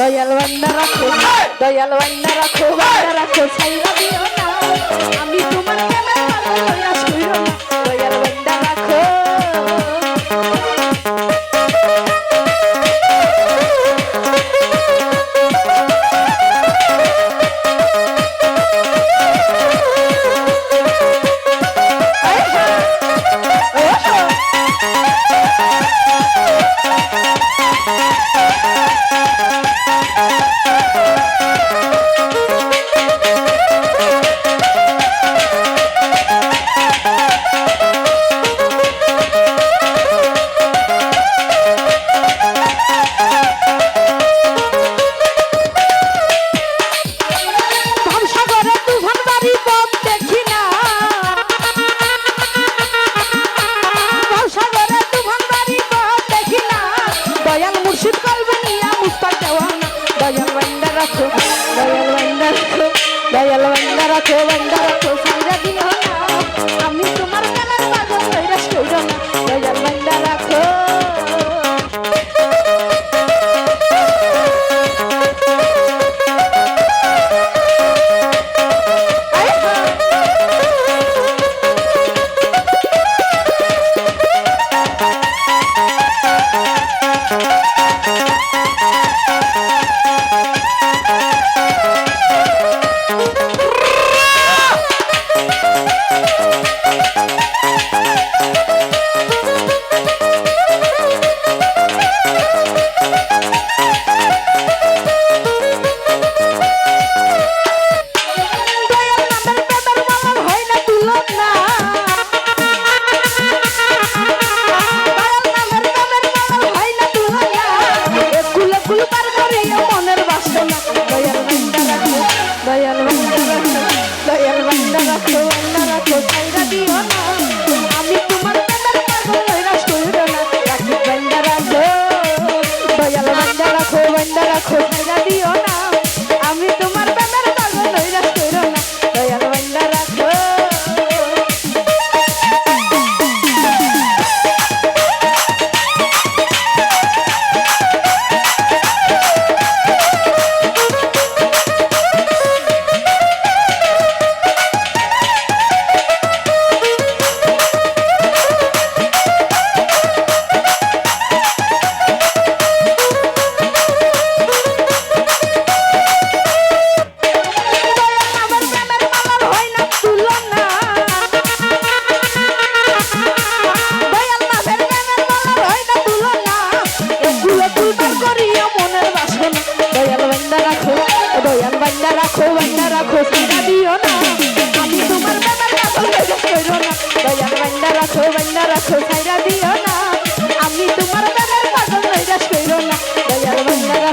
দয়াল বান্দা রাখো দয়াল বান্দা রাখো ছাইরা দিও না আমি তোমার প্রেমের পাগল হইয়া শুইরো না দয়াল বান্দা রাখো দয়াল বান্দা রাখো সাইরা দিও না আমি তোমার প্রেমের পাগল হইরা শুইরো না দয়াল বান্দা রাখো রাখো সাইরা দিও না আমি তোমার প্রেমের পাগল হইরা শুইরো না দয়াল বান্দা রাখো সাইরা দিও না আমি তোমার প্রেমের পাগল হইরা শুইরো না দয়াল বান্দা রাখো